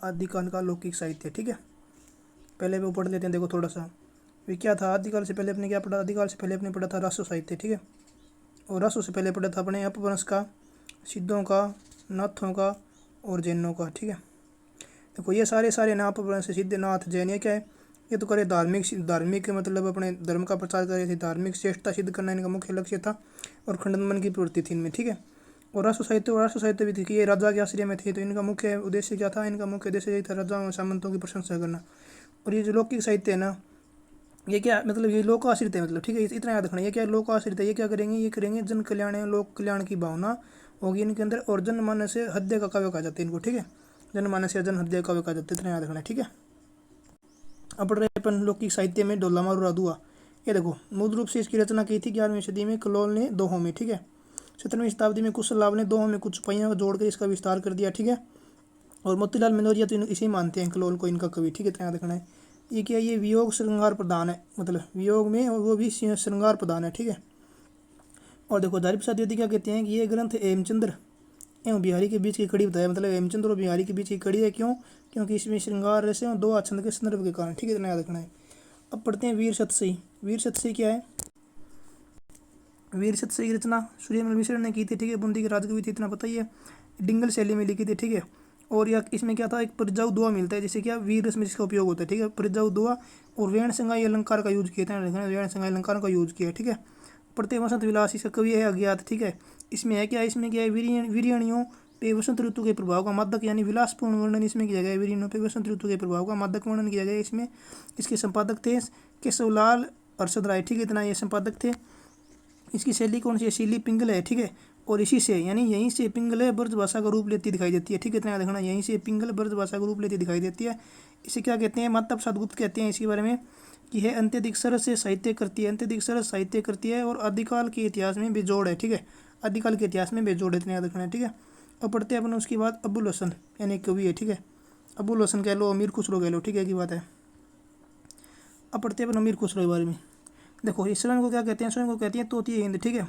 आदिकाल का लौकिक साहित्य। ठीक है, पहले वो पढ़ लेते हैं। देखो थोड़ा सा वे क्या था, आदिकाल से पहले अपने क्या पढ़ा, आदिकाल से पहले अपने पढ़ा था रासो साहित्य। ठीक है, और रासो से पहले पढ़ा था अपने अपभ्रंश का, सिद्धों का, नाथों का और जैनों का। ठीक है, देखो ये सारे ना अपभ्रंश, सिद्ध, नाथ, जैन, ये क्या है, ये तो करे धार्मिक मतलब अपने धर्म का प्रचार करे थे, धार्मिक श्रेष्ठता सिद्ध करना इनका मुख्य लक्ष्य था और खंडन की प्रवृत्ति थी इनमें। ठीक है, और राष्ट्र साहित्य भी थी कि ये राजा के आश्रय में थे, तो इनका मुख्य उद्देश्य क्या था, इनका मुख्य उद्देश्य यही था राजाओं और सामंतों की प्रशंसा करना। और ये जो लौकिक साहित्य है ना, ये क्या मतलब, ये लोक आश्रित है, मतलब ठीक है, इतना याद रखना, ये क्या लोक आश्रित है। ये क्या करेंगे, ये करेंगे जन कल्याण है, लोक कल्याण की भावना होगी इनके अंदर, और जनमानस से हृदय का काव्य कहा जाता है इनको। ठीक है, जनमानस से जन हृदय काव्य कहा जाता है, इतना याद रखना। ठीक है, अब पढ़ रहे अपन लौकिक साहित्य में ढोला मारू राधुआ। ये देखो मूल रूप से इसकी रचना की थी 11वीं सदी में कलोल ने दोहों में। ठीक है, 17वीं शताब्दी में कुशल ने दोहों में कुछ पहियों जोड़कर इसका विस्तार कर दिया। ठीक है, और मोतीलाल मनोरिया तो इसे मानते हैं कलोल को इनका कवि। ठीक है, इतना याद रखना है। ये क्या है, ये वियोग श्रृंगार प्रधान है, मतलब वियोग में और वो भी श्रृंगार प्रधान है। ठीक है, और देखो दारी प्रसाद द्विवेदी क्या कहते हैं कि ये ग्रंथ हेमचंद्र एवं बिहारी के बीच की कड़ी बताया, मतलब हेमचंद्र और बिहारी के बीच की कड़ी है। क्यों, क्योंकि इसमें श्रृंगार रस और दो आछंद के संदर्भ के कारण। ठीक है, इतना याद रखना है। अब पढ़ते हैं वीर सतसई। वीर सतसई क्या है, वीर सतसई की रचना सूर्यमल मिश्र ने की थी। ठीक है, बूंदी के राजकवि थे, इतना पता ही है, डिंगल शैली में लिखी थी। ठीक है, और यह इसमें क्या था, एक परिजाऊ दुआ मिलता है, जैसे क्या वीर रस में जिसका उपयोग होता है। ठीक है, परिजाऊ दुआ और वेण संगाई अलंकार का यूज किया था, वेण संगाई अलंकार का यूज किया है। ठीक है, पढ़ते वसंत विलास, इसका कवि है अज्ञात। ठीक है, इसमें है क्या, इसमें क्या है, वीरियणियों पे वसंत ऋतु के प्रभाव का मादक यानी विलासपूर्ण वर्णन इसमें किया गया है। वीरियणियों पे वसंत ऋतु के प्रभाव का मादक वर्णन किया गया है इसमें। इसके संपादक थे केशवलाल अरशद राय। ठीक है, इतना ये संपादक थे। इसकी शैली कौन सी है, शैली पिंगल है। ठीक है, और इसी से यानी यहीं से पिंगल है ब्रज भाषा का रूप लेती दिखाई देती है। ठीक है, इतना देखना, यहीं से पिंगल ब्रज भाषा का रूप लेती दिखाई देती है। इसे क्या कहते हैं, माता प्रसाद गुप्त कहते हैं इसके बारे में कि है अत्यधिक सरस से साहित्य करती है, अत्यधिक सरस साहित्य करती है और आदिकाल के इतिहास में बेजोड़ है। ठीक है, आदिकाल के इतिहास में बेजोड़ है, इतना याद रखना है। ठीक है, अब पढ़ते हैं अपन उसके बाद अबुल हसन यानी कवि है। ठीक है, अबुल हसन कह लो, अमीर खुसरो कह लो। ठीक है, की बात है। अब पढ़ते हैं अपन अमीर खुसरो के बारे में। देखो इस स्वयं को क्या कहते हैं, स्वयं को कहते हैं तोती हिंद। ठीक है,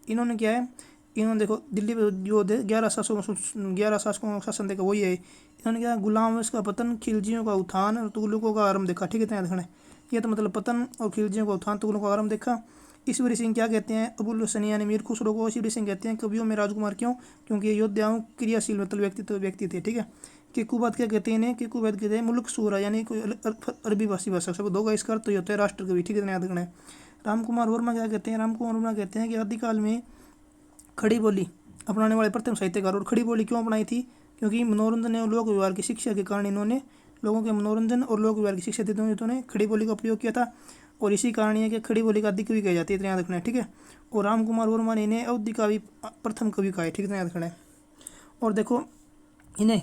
इन्होंने क्या है, इन्होंने देखो दिल्ली पे जो 11 शासकों का शासन देखा वही है। इन्होंने क्या, गुलाम वंश का पतन, खिलजियों का उत्थान और तुगलकों का आरंभ देखा। ठीक है, इतना देखना है, ये तो मतलब पतन और खिलजियों का उत्थान, तुगलकों का आरंभ देखा। ईश्वरी सिंह क्या कहते हैं, अबुल हसन यानी मीर खुसरो को ईश्वरी सिंह कहते हैं कवियों में राजकुमार। क्यों, क्योंकि ये योद्धाओं क्रियाशील मतलब व्यक्ति थे। ठीक है, केकूबाद क्या कहते हैं इन्हें, केकूबाद कहते हैं मुल्क सूरा यानी कोई अरबी भाषा शब्द होगा, इसका अर्थ तो होता है राष्ट्र कवि। ठीक है, इतना याद रखना है। रामकुमार वर्मा क्या कहते हैं, रामकुमार वर्मा कहते हैं कि आदिकाल में खड़ी बोली अपनाने वाले प्रथम साहित्यकार। और खड़ी बोली क्यों अपनाई थी, क्योंकि मनोरंजन और लोक व्यवहार की शिक्षा के कारण इन्होंने लोगों के मनोरंजन और लोक व्यवहार की शिक्षा देते हुए इन्होंने खड़ी बोली का प्रयोग किया था, और इसी कारण ये कि खड़ी बोली का आदि कवि कही जाती है, इतना याद रखना है। ठीक है, और रामकुमार वर्मा ने इन्हें अवधि का भी प्रथम कवि कहा है। ठीक है, इतना याद रखना है। और देखो इन्हें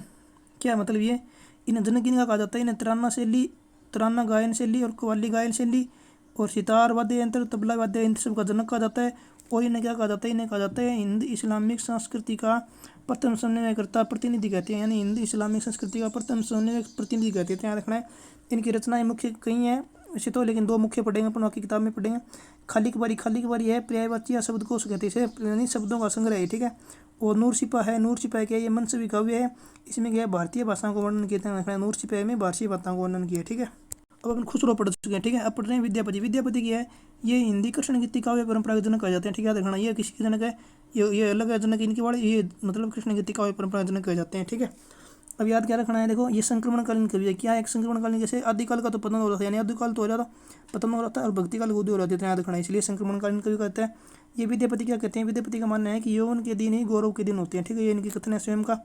क्या मतलब, ये इन्हें जनक इनका कहा जाता है। इन्हें तराना शैली, तराना गायन शैली और कव्वाली गायन शैली और सितार वाद्य यंत्र, तबला वाद्य यंत्र सब का जनक कहा जाता है। और इन्हें क्या कहा जाता है, इन्हें कहा जाता है हिंद इस्लामिक संस्कृति का प्रथम समन्वयकर्ता प्रतिनिधि कहते हैं, यानी हिंद इस्लामिक संस्कृति का प्रथम समन्वय प्रतिनिधि कहते हैं। ध्यान रखना है। इनकी रचनाएं मुख्य कई हैं वैसे तो, लेकिन दो मुख्य पढ़ेंगे अपन, बाकी किताब में पढ़ेंगे। खाली कबारी है, पर्यायवाची या शब्दकोश कहते हैं इसे, यानी शब्दों का संग्रह है। ठीक है, और नूर सिपा है, नूर सिपा क्या है, ये मनसवी काव्य है। इसमें क्या है, भारतीय भाषाओं को वर्णन किया है। नूर सिपा में भारतीय भाषाओं को वर्णन किया है। ठीक है, अब अपन खुसरो पढ़ चुके हैं। ठीक है, अब पढ़ रहे हैं विद्यापति। विद्यापति क्या है, ये हिंदी कृष्ण गीति काव्य परंपरा के जनक कहे जाते हैं। ठीक है, याद रखना, ये किसके जनक है, ये अलग है जनक इनके वाले, ये मतलब कृष्ण गीति काव्य परंपरा के जनक कहे जाते हैं। ठीक है, अब याद क्या रखना है, देखो ये संक्रमणकालीन कवि है। क्या है, एक संक्रमणकालीन, जैसे आदिकाल का तो पतन हो रहा था, यानी आदिकाल तो हो रहा था, पतन हो रहा था, और भक्ति काल उदय हो रहा था, इतना याद रखना है, इसलिए संक्रमणकालीन कवि कहते हैं। ये विद्यापति क्या कहते हैं, विद्यापति का मानना है कि यौवन के दिन ही गौरव के दिन होते हैं। ठीक है, ये इनकी कथन है स्वयं का।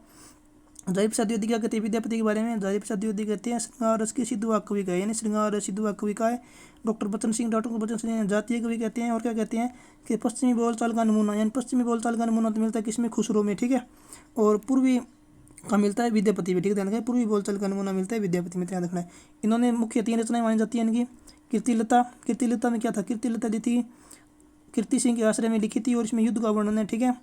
जारी प्रसाद द्विवेदी क्या कहते हैं विद्यापति के बारे में, जारी प्रसाद द्विवेदी कहते हैं श्रृंगार रस की सिद्ध वाक्य कवि का है, यानी श्रृंगार रस सिद्ध वाक्य कवि का है। डॉक्टर बच्चन सिंह जातीय कवि कहते हैं। और क्या कहते हैं कि पश्चिमी बोलचाल का नमूना, यानी पश्चिमी बोलचाल का नमूना तो मिलता है किसमें, खुसरो में। ठीक है, और पूर्वी का मिलता है विद्यापति में। ठीक है, ध्यान रखें, पूर्वी बोलचाल का नमूना मिलता है विद्यापति में, ध्यान रखना है। इन्होंने मुख्य 3 रचनाएं मानी जाती है इनकी। कीर्तिलता में क्या था, कीर्तिलता दी थी कीर्ति सिंह के आश्रय में लिखी थी, और इसमें युद्ध का वर्णन है। ठीक है,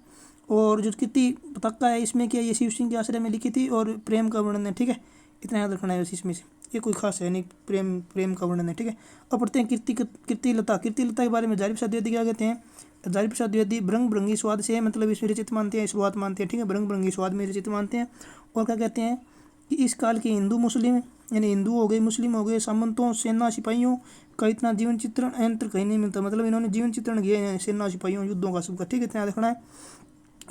और जो कीर्ति पताका है इसमें क्या, ये शिव सिंह के आश्रय में लिखी थी, और प्रेम का वर्णन है। ठीक है, इतना याद रखना है इसमें से, ये कोई खास है नहीं, प्रेम का वर्णन है। ठीक है, अब पढ़ते हैं कीर्तिलता के बारे में। जारी प्रसाद द्विवेदी क्या कहते हैं, जारी प्रसाद द्विवेदी भ्रंग भृंगी स्वाद से मतलब इसमें रचित मानते हैं, शुरुआत मानते हैं। ठीक है, भ्रंग भृंगी स्वाद में रचित मानते हैं। और क्या कहते हैं कि इस काल के हिंदू मुस्लिम यानी हिंदू हो गए, मुस्लिम हो गए, सामंतों, सेना सिपाहियों का इतना जीवन चित्रण यंत्र कहीं नहीं मिलता। मतलब इन्होंने जीवन चित्रण किया है सेना सिपाहियों युद्धों का सबका, ठीक है, इतना देखना है।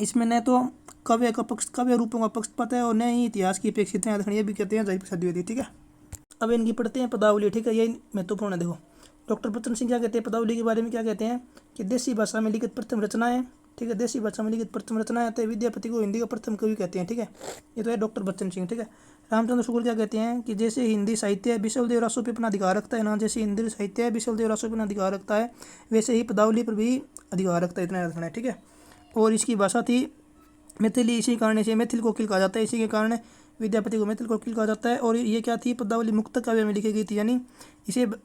इसमें न तो काव्य का पक्ष, काव्य रूपों का पक्षपात है और न ही इतिहास की अपेक्षित है, देखना ये भी कहते हैं जारी प्रसाद द्विवेदी, ठीक है। अब इनकी पढ़ते हैं पदावली, ठीक है, ये महत्वपूर्ण है। देखो डॉक्टर बच्चन सिंह क्या कहते हैं पदावली के बारे में, क्या कहते हैं कि देसी भाषा में लिखित प्रथम रचना है, ठीक है, देसी भाषा में लिखित प्रथम रचना है, विद्यापति को हिंदी का प्रथम कवि कहते हैं, ठीक है, ये तो है डॉक्टर बच्चन सिंह, ठीक है। रामचंद्र शुक्ल क्या कहते हैं कि जैसे हिंदी साहित्य विश्वदेव रासो पे अपना अधिकार रखता है ना, जैसे हिंदी साहित्य विश्वदेव रासो पे अपना अधिकार रखता है, वैसे ही पदावली पर भी अधिकार रखता है, इतना रखना है, ठीक है। और इसकी भाषा थी मैथिली, इसी कारण इसे मैथिल कोकिल कहा जाता है, इसी के कारण विद्यापति को मैथिल कोकिल कहा जाता है। और ये क्या थी पदावली मुक्त काव्य में लिखी गई थी, यानी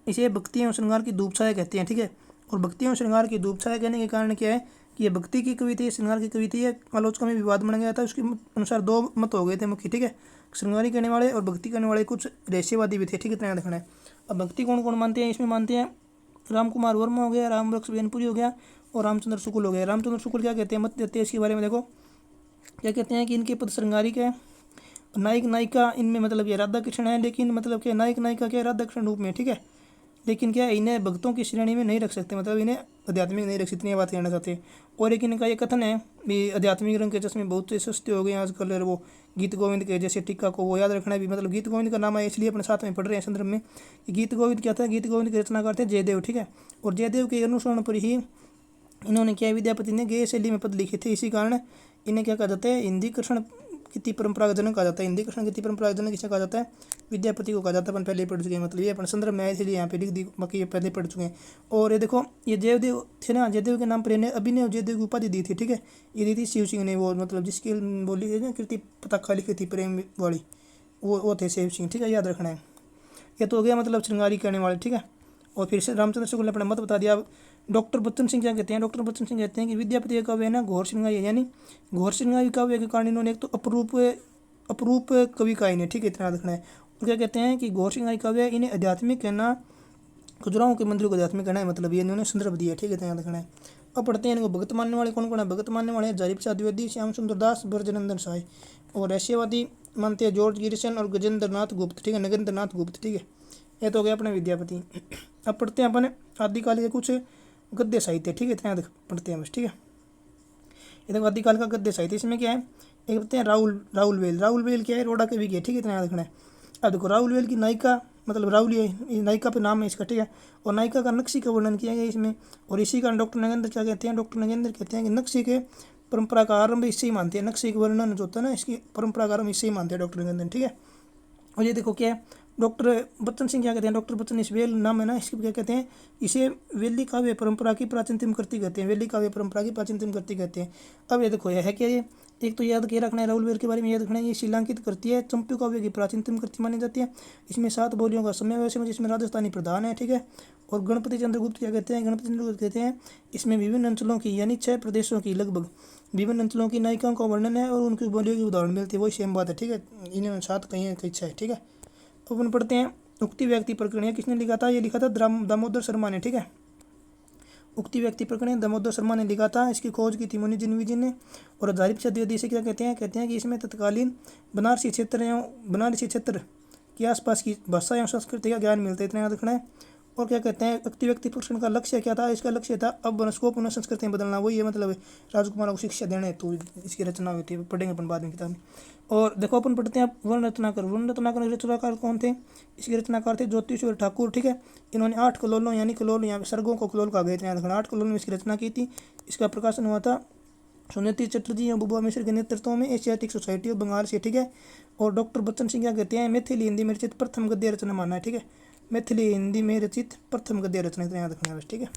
इसे भक्ति एवं श्रृंगार की धूप छाया कहते हैं, ठीक है। और भक्ति एवं श्रृंगार की धूप छाया कहने के कारण क्या है कि ये भक्ति की कवि थी, श्रृंगार की कवि थी। आलोचना में विवाद बन गया था, उसके अनुसार दो मत हो गए थे मुख्य, ठीक है, श्रृंगारी करने वाले और भक्ति करने वाले कुछ रहस्यवादी भी थे, ठीक है, इतना देखना है। अब भक्ति कौन कौन मानते हैं, इसमें मानते हैं राम कुमार वर्मा हो गया, राम बख्श बेनपुरी हो गया और रामचंद्र शुक्ल हो गया। रामचंद्र शुक्ल क्या कहते हैं, मत देते हैं इसके बारे में। देखो क्या कहते हैं कि इनके पद श्रृंगारिक है, नायक नायिका इनमें मतलब ये राधा कृष्ण है, लेकिन मतलब क्या नायक नायिका क्या राधा कृष्ण रूप में, ठीक है, लेकिन क्या इन्हें भक्तों की श्रेणी में नहीं रख सकते, मतलब इन्हें आध्यात्मिक नहीं रख सकते, इतनी बात कहना चाहते हैं। और एक इनका ये कथन है भी आध्यात्मिक रंग के चश्मे बहुत से सस्ते हो गए आजकल, और वो गीत गोविंद के जैसे टीका को वो याद रखना भी, मतलब गीत गोविंद का नाम है इसलिए अपने साथ में पढ़ रहे हैं संदर्भ में। गीत गोविंद क्या था, गीत गोविंद के रचनाकार थे जयदेव, ठीक है, और जयदेव के अनुसरण पर ही इन्होंने क्या विद्यापति ने गेय शैली में पद लिखे थे, इसी कारण इन्हें क्या कहा जाता है हिंदी कृष्ण कीर्ति परंपरा का जनक कहा जाता है। हिंदी कृष्ण कीर्ति परंपरा का जनक किसे कहा जाता है, विद्यापति को कहा जाता है। अपन पहले ही पढ़ चुके हैं, मतलब ये अपन संदर्भ में आए इसलिए यहाँ पे लिख दी, बाकी ये पहले पढ़ चुके हैं। और ये देखो ये जयदेव थे ना, जयदेव के नाम पर इन्हें अभिनव जयदेव की उपाधि दी थी, ठीक है, ये दी थी शिव सिंह ने, वो मतलब जिसकी बोली है ना कीर्ति पताका लिखी थी प्रेम वाली, वो थे शिव सिंह, ठीक है, याद रखना है। ये तो हो गया मतलब श्रृंगारी करने वाले, ठीक है। और फिर से रामचंद्र शुक्ल ने अपना मत बता दिया। डॉक्टर बच्चन सिंह क्या कहते हैं, डॉक्टर बच्चन सिंह कहते हैं कि विद्यापति का काव्य है ना घोर श्रृंगारी है, यानी घोर श्रृंगारी काव्य के कारण इन्होंने एक तो अपरूप कवि का इन्हें, ठीक है, इतना रखना है। और क्या कहते हैं कि घोर श्रृंगारी काव्य इन्हें आध्यात्मिक कहना, खजुराहों के मंदिरों को आध्यात्मिक कहना है, मतलब ये इन्होंने संदर्भ दिया, ठीक है, इतना रखना है। अब पढ़ते हैं इनको भगत मानने वाले कौन कौन है। भगत मानने वाले जारी प्रसाद द्विवेदी, श्याम सुंदर दास, ब्रजनंदन साय। और रहस्यवादी मानते हैं जॉर्ज गिरिसन और गजेंद्र नाथ गुप्त, ठीक है, नगेंद्र नाथ गुप्त, ठीक है, ये तो हो गया अपने विद्यापति। अब पढ़ते हैं अपन आदिकाल के कुछ गद्य साहित्य, ठीक है, इतना पढ़ते हैं बस, ठीक है। ये देखो आदिकाल का गद्य साहित्य, इसमें क्या है, एक बताते हैं राहुल वेल क्या है, रोड़ा कवि की है, ठीक है, इतना रखना है। अब देखो राहुल वेल की नायिका, मतलब राहुल ये नायिका पे नाम है इसका, ठीक है, और नायिका का नक्शी का वर्णन किया गया इसमें। और इसी कारण डॉक्टर नगेंद्र क्या कहते हैं, डॉक्टर नगेंद्र कहते हैं कि नक्शी के परंपरा का आरंभ इससे ही मानते हैं, नक्शी के वर्णन जो होता है ना इसकी परंपरा का आरंभ इससे ही मानते हैं डॉक्टर नगेंद्र, ठीक है। और ये देखो क्या है डॉक्टर बच्चन सिंह क्या कहते हैं, डॉक्टर बच्चन इस वेल नाम है ना इसके क्या कहते हैं, इसे वेली काव्य परंपरा की प्राचीनतम कृति कहते हैं, वेली काव्य परंपरा की प्राचीनतम कृति कहते हैं। अब ये देखो यह है क्या, ये एक तो याद किए रखना है राहुल वेल के बारे में, याद रखना है ये शिलांकित करती है, चंपू काव्य की प्राचीनतम कृति मानी जाती है। इसमें 7 बोलियों का समावेश है, जिसमें राजस्थानी प्रधान है, ठीक है। और गणपति चंद्रगुप्त क्या कहते हैं, गणपति चंद्रगुप्त कहते हैं इसमें विभिन्न अंचलों की यानी 6 प्रदेशों की लगभग विभिन्न अंचलों की नायिकाओं का वर्णन है और उनकी बोलियों की उदाहरण मिलती है, वही सेम बात है, ठीक है, इन्होंने 7 कहीं है कहीं 6 है, ठीक है। अपन पढ़ते हैं उक्ति व्यक्ति प्रकरण, किसने लिखा था, ये लिखा था दामोदर शर्मा ने, ठीक है। उक्ति व्यक्ति प्रकरण दामोदर शर्मा ने लिखा था, इसकी खोज की थी मुनि जिनविजी ने। और जारी प्रसाद द्विवेदी से क्या कहते हैं कि इसमें तत्कालीन बनारसी क्षेत्र के आसपास की भाषा एवं संस्कृति का ज्ञान मिलता है, इतना याद रखना है। और क्या कहते हैं उक्ति व्यक्ति प्रकरण का लक्ष्य क्या था, इसका लक्ष्य था अब वनस्को पुनः संस्कृति में बदलना, वही है मतलब राजकुमारों को शिक्षा देने हेतु इसकी रचना हुई थी, पढ़ेंगे अपन बाद में किताब में। और देखो अपन पढ़ते हैं वर्ण रत्नाकर के रचनाकार कौन थे, इसके रचनाकार थे ज्योतिश्वर ठाकुर, ठीक है। इन्होंने 8 कलोलों यानी कलोल यहाँ सर्गों को कलोल कहा गया था, 8 कलोल में इसकी रचना की थी। इसका प्रकाशन हुआ था सुनीति चटर्जी और बुबा मिश्र के नेतृत्व में एशियाटिक सोसाइटी ऑफ बंगाल से, ठीक है। और डॉक्टर बच्चन सिंह क्या कहते हैं मैथिली हिंदी में रचित प्रथम गद्य रचना माना है, ठीक है, मैथिली हिंदी में रचित प्रथम गद्य रचना, इतना याद रखना है बस, ठीक है।